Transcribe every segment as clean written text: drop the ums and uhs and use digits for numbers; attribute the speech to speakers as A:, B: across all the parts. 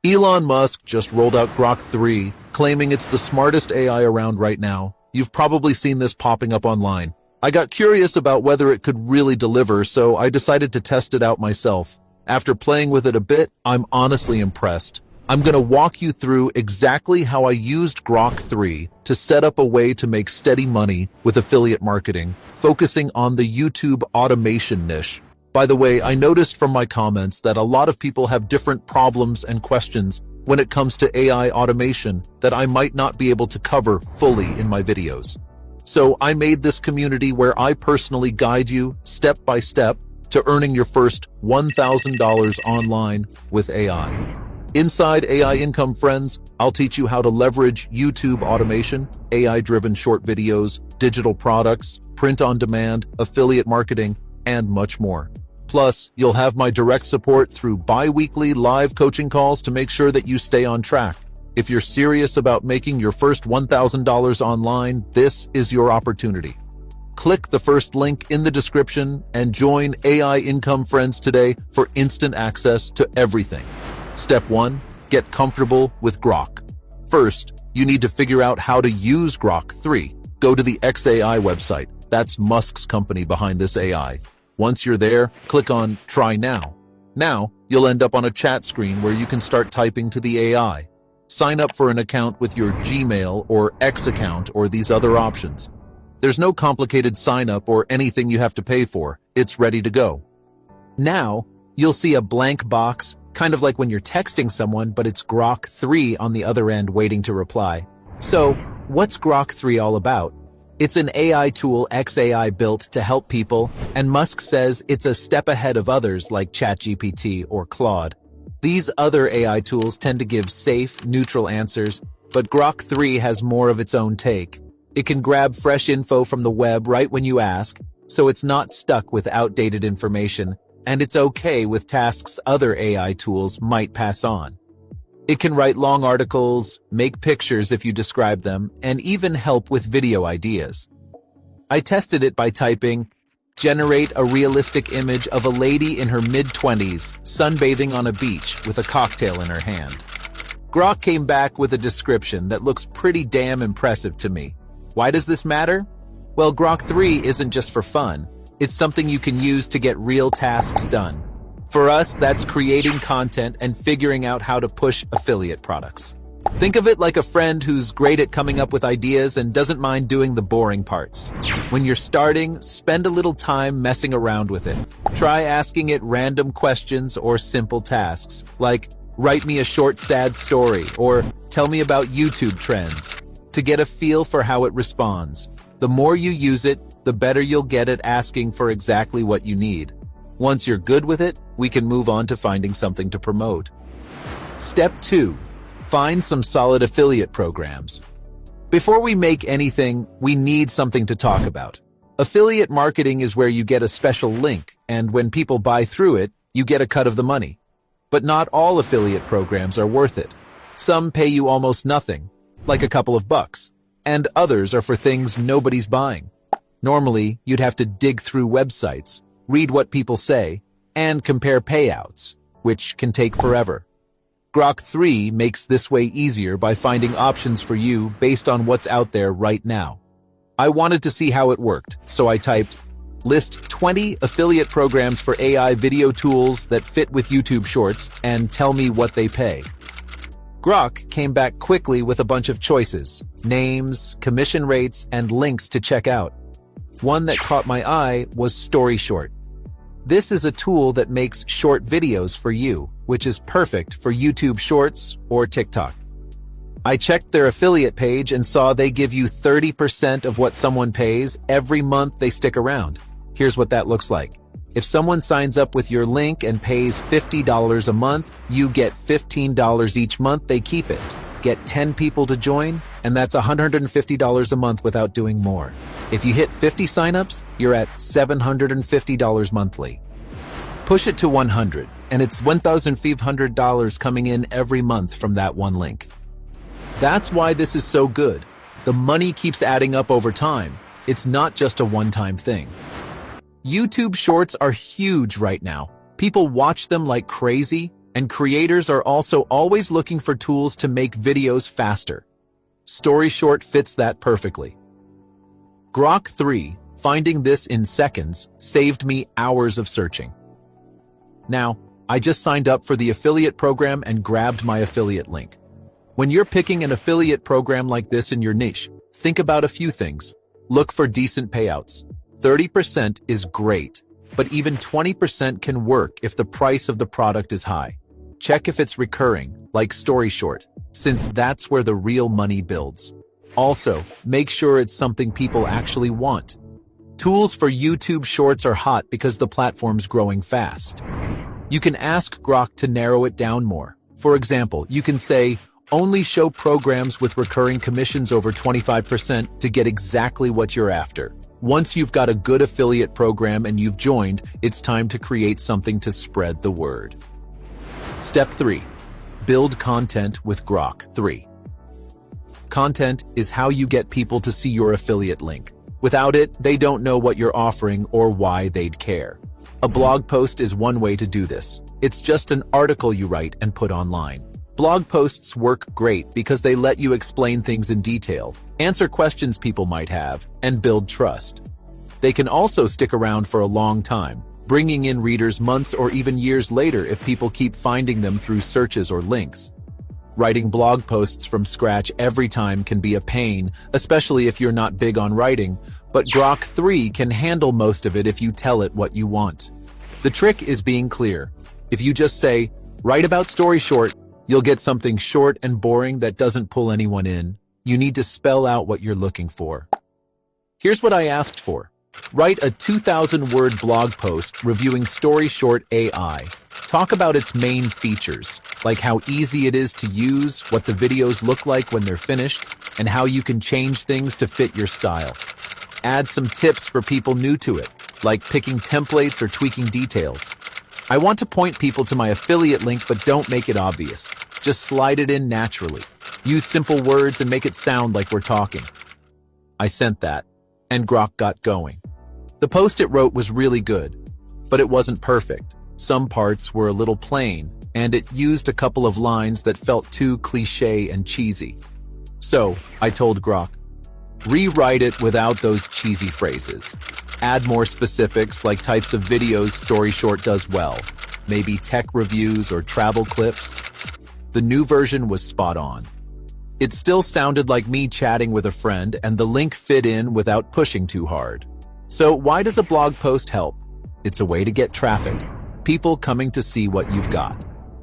A: Elon Musk just rolled out Grok 3, claiming it's the smartest AI around right now. You've probably seen this popping up online. I got curious about whether it could really deliver, so I decided to test it out myself. After playing with it a bit, I'm honestly impressed. I'm going to walk you through exactly how I used Grok 3 to set up a way to make steady money with affiliate marketing, focusing on the YouTube automation niche. By the way, I noticed from my comments that a lot of people have different problems and questions when it comes to AI automation that I might not be able to cover fully in my videos. So I made this community where I personally guide you step by step to earning your first $1,000 online with AI. Inside AI Income Friends, I'll teach you how to leverage YouTube automation, AI-driven short videos, digital products, print on demand, affiliate marketing, and much more. Plus, you'll have my direct support through bi-weekly live coaching calls to make sure that you stay on track. If you're serious about making your first $1,000 online, this is your opportunity. Click the first link in the description and join AI Income Friends today for instant access to everything. Step 1. Get comfortable with Grok. First, you need to figure out how to use Grok 3. Go to the XAI website. That's Musk's company behind this AI. Once you're there, click on Try Now. Now, you'll end up on a chat screen where you can start typing to the AI. Sign up for an account with your Gmail or X account or these other options. There's no complicated sign up or anything you have to pay for. It's ready to go. Now, you'll see a blank box, kind of like when you're texting someone, but it's Grok 3 on the other end waiting to reply. So, what's Grok 3 all about? It's an AI tool XAI built to help people, and Musk says it's a step ahead of others like ChatGPT or Claude. These other AI tools tend to give safe, neutral answers, but Grok 3 has more of its own take. It can grab fresh info from the web right when you ask, so it's not stuck with outdated information, and it's okay with tasks other AI tools might pass on. It can write long articles, make pictures if you describe them, and even help with video ideas. I tested it by typing, "Generate a realistic image of a lady in her mid-20s, sunbathing on a beach with a cocktail in her hand." Grok came back with a description that looks pretty damn impressive to me. Why does this matter? Well, Grok 3 isn't just for fun. It's something you can use to get real tasks done. For us, that's creating content and figuring out how to push affiliate products. Think of it like a friend who's great at coming up with ideas and doesn't mind doing the boring parts. When you're starting, spend a little time messing around with it. Try asking it random questions or simple tasks, like, "Write me a short sad story," or "Tell me about YouTube trends," to get a feel for how it responds. The more you use it, the better you'll get at asking for exactly what you need. Once you're good with it, we can move on to finding something to promote. Step 2. Find some solid affiliate programs. Before we make anything, we need something to talk about. Affiliate marketing is where you get a special link, and when people buy through it, you get a cut of the money. But not all affiliate programs are worth it. Some pay you almost nothing, like a couple of bucks, and others are for things nobody's buying. Normally, you'd have to dig through websites, read what people say, and compare payouts, which can take forever. Grok 3 makes this way easier by finding options for you based on what's out there right now. I wanted to see how it worked, so I typed, "List 20 affiliate programs for AI video tools that fit with YouTube Shorts and tell me what they pay." Grok came back quickly with a bunch of choices, names, commission rates, and links to check out. One that caught my eye was StoryShort. This is a tool that makes short videos for you, which is perfect for YouTube Shorts or TikTok. I checked their affiliate page and saw they give you 30% of what someone pays every month they stick around. Here's what that looks like. If someone signs up with your link and pays $50 a month, you get $15 each month they keep it. Get 10 people to join, and that's $150 a month without doing more. If you hit 50 signups, you're at $750 monthly. Push it to 100, and it's $1,500 coming in every month from that one link. That's why this is so good. The money keeps adding up over time. It's not just a one-time thing. YouTube Shorts are huge right now. People watch them like crazy, And creators are also always looking for tools to make videos faster. StoryShort fits that perfectly. Grok 3, finding this in seconds, saved me hours of searching. Now, I just signed up for the affiliate program and grabbed my affiliate link. When you're picking an affiliate program like this in your niche, think about a few things. Look for decent payouts. 30% is great, but even 20% can work if the price of the product is high. Check if it's recurring, like StoryShort, since that's where the real money builds. Also, make sure it's something people actually want. Tools for YouTube Shorts are hot because the platform's growing fast. You can ask Grok to narrow it down more. For example, you can say, only show programs with recurring commissions over 25% to get exactly what you're after. Once you've got a good affiliate program and you've joined, it's time to create something to spread the word. Step 3. Build content with Grok 3. Content is how you get people to see your affiliate link. Without it, they don't know what you're offering or why they'd care. A blog post is one way to do this. It's just an article you write and put online. Blog posts work great because they let you explain things in detail, answer questions people might have, and build trust. They can also stick around for a long time, bringing in readers months or even years later if people keep finding them through searches or links. Writing blog posts from scratch every time can be a pain, especially if you're not big on writing, but Grok 3 can handle most of it if you tell it what you want. The trick is being clear. If you just say, write about StoryShort, you'll get something short and boring that doesn't pull anyone in. You need to spell out what you're looking for. Here's what I asked for. Write a 2,000-word blog post reviewing StoryShort AI. Talk about its main features, like how easy it is to use, what the videos look like when they're finished, and how you can change things to fit your style. Add some tips for people new to it, like picking templates or tweaking details. I want to point people to my affiliate link, but don't make it obvious. Just slide it in naturally. Use simple words and make it sound like we're talking. I sent that, and Grok got going. The post it wrote was really good, but it wasn't perfect. Some parts were a little plain, and it used a couple of lines that felt too cliché and cheesy. So, I told Grok, rewrite it without those cheesy phrases. Add more specifics like types of videos StoryShort does well, maybe tech reviews or travel clips. The new version was spot on. It still sounded like me chatting with a friend, and the link fit in without pushing too hard. So why does a blog post help? It's a way to get traffic, people coming to see what you've got.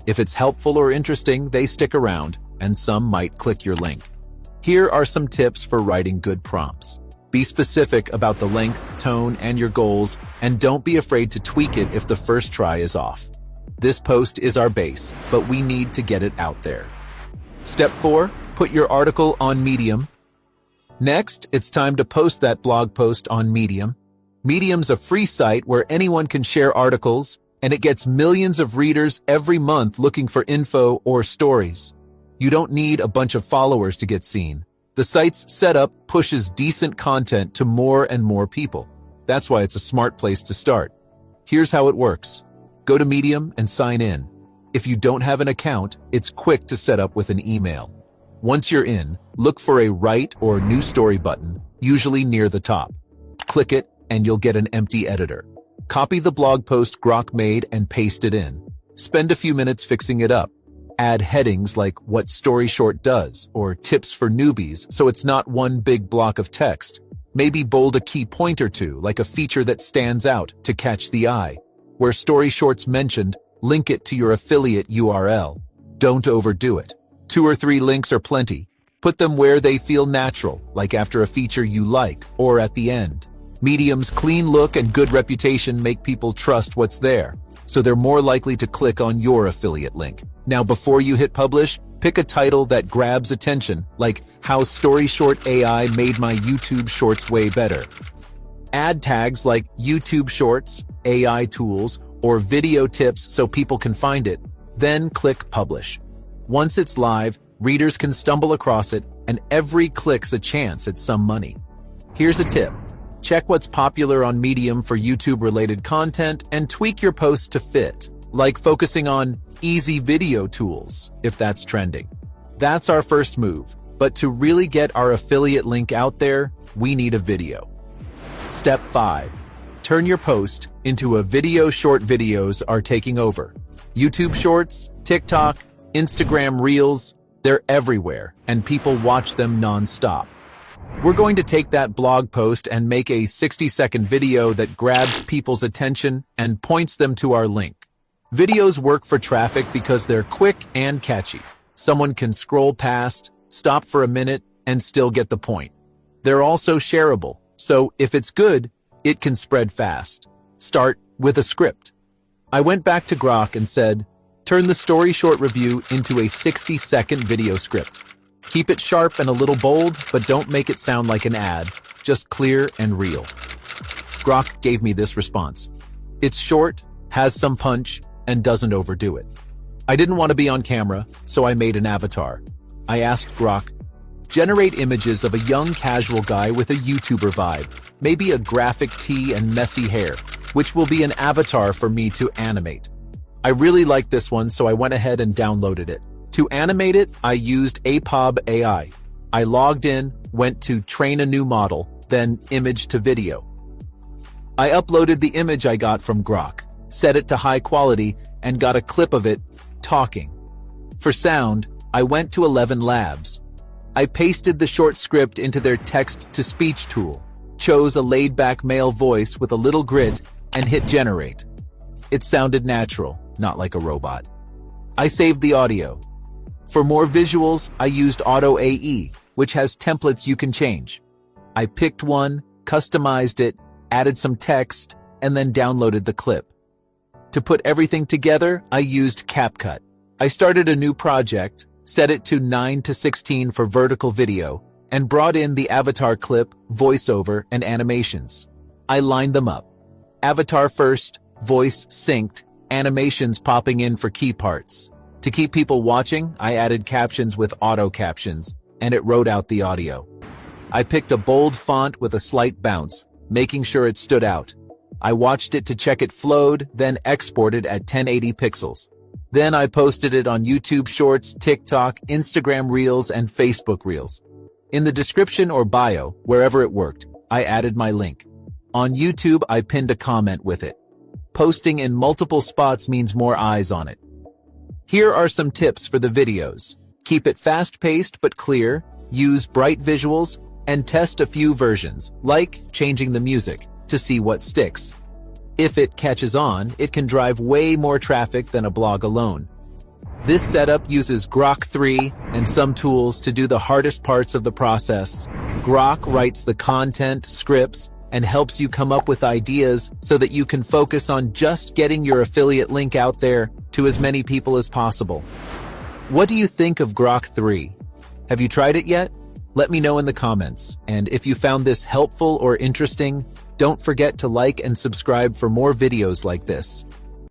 A: If it's helpful or interesting, they stick around, and some might click your link. Here are some tips for writing good prompts. Be specific about the length, tone, and your goals, and don't be afraid to tweak it if the first try is off. This post is our base, but we need to get it out there. Step 4, put your article on Medium. Next, it's time to post that blog post on Medium. Medium's a free site where anyone can share articles, and it gets millions of readers every month looking for info or stories. You don't need a bunch of followers to get seen. The site's setup pushes decent content to more and more people. That's why it's a smart place to start. Here's how it works. Go to Medium and sign in. If you don't have an account, it's quick to set up with an email. Once you're in, look for a Write or New Story button, usually near the top. Click it, and you'll get an empty editor. Copy the blog post Grok made and paste it in. Spend a few minutes fixing it up. Add headings like what StoryShort does or tips for newbies so it's not one big block of text. Maybe bold a key point or two, like a feature that stands out to catch the eye. Where StoryShort's mentioned, link it to your affiliate URL. Don't overdo it. 2 or 3 links are plenty. Put them where they feel natural, like after a feature you like or at the end. Medium's clean look and good reputation make people trust what's there, so they're more likely to click on your affiliate link. Now, before you hit publish, pick a title that grabs attention, like How StoryShort AI Made My YouTube Shorts Way Better. Add tags like YouTube Shorts, AI Tools, or Video Tips so people can find it. Then click Publish. Once it's live, readers can stumble across it, and every click's a chance at some money. Here's a tip. Check what's popular on Medium for YouTube-related content and tweak your post to fit. like focusing on easy video tools, if that's trending. That's our first move, but to really get our affiliate link out there, we need a video. Step 5. Turn your post into a video. Short videos are taking over. YouTube Shorts, TikTok, Instagram Reels, they're everywhere, and people watch them non-stop. We're going to take that blog post and make a 60-second video that grabs people's attention and points them to our link. Videos work for traffic because they're quick and catchy. Someone can scroll past, stop for a minute, and still get the point. They're also shareable, so if it's good, it can spread fast. Start with a script. I went back to Grok and said, turn the StoryShort review into a 60-second video script. Keep it sharp and a little bold, but don't make it sound like an ad, just clear and real. Grok gave me this response. It's short, has some punch, and doesn't overdo it. I didn't want to be on camera, so I made an avatar. I asked Grok, generate images of a young casual guy with a YouTuber vibe, maybe a graphic tee and messy hair, which will be an avatar for me to animate. I really liked this one, so I went ahead and downloaded it. To animate it, I used APOB AI. I logged in, went to train a new model, then image to video. I uploaded the image I got from Grok, set it to high quality, and got a clip of it talking. For sound, I went to 11 Labs. I pasted the short script into their text-to-speech tool, chose a laid-back male voice with a little grit, and hit generate. It sounded natural, not like a robot. I saved the audio. For more visuals, I used Auto AE, which has templates you can change. I picked one, customized it, added some text, and then downloaded the clip. To put everything together, I used CapCut. I started a new project, set it to 9:16 for vertical video, and brought in the avatar clip, voiceover, and animations. I lined them up. Avatar first, voice synced, animations popping in for key parts. To keep people watching, I added captions with auto captions, and it wrote out the audio. I picked a bold font with a slight bounce, making sure it stood out. I watched it to check it flowed, then exported at 1080 pixels. Then I posted it on YouTube Shorts, TikTok, Instagram Reels, and Facebook Reels. In the description or bio, wherever it worked, I added my link. On YouTube, I pinned a comment with it. Posting in multiple spots means more eyes on it. Here are some tips for the videos. Keep it fast-paced but clear, use bright visuals, and test a few versions, like changing the music, to see what sticks. If it catches on, it can drive way more traffic than a blog alone. This setup uses Grok 3 and some tools to do the hardest parts of the process. Grok writes the content, scripts, and helps you come up with ideas so that you can focus on just getting your affiliate link out there to as many people as possible. What do you think of Grok 3? Have you tried it yet? Let me know in the comments. And if you found this helpful or interesting, don't forget to like and subscribe for more videos like this.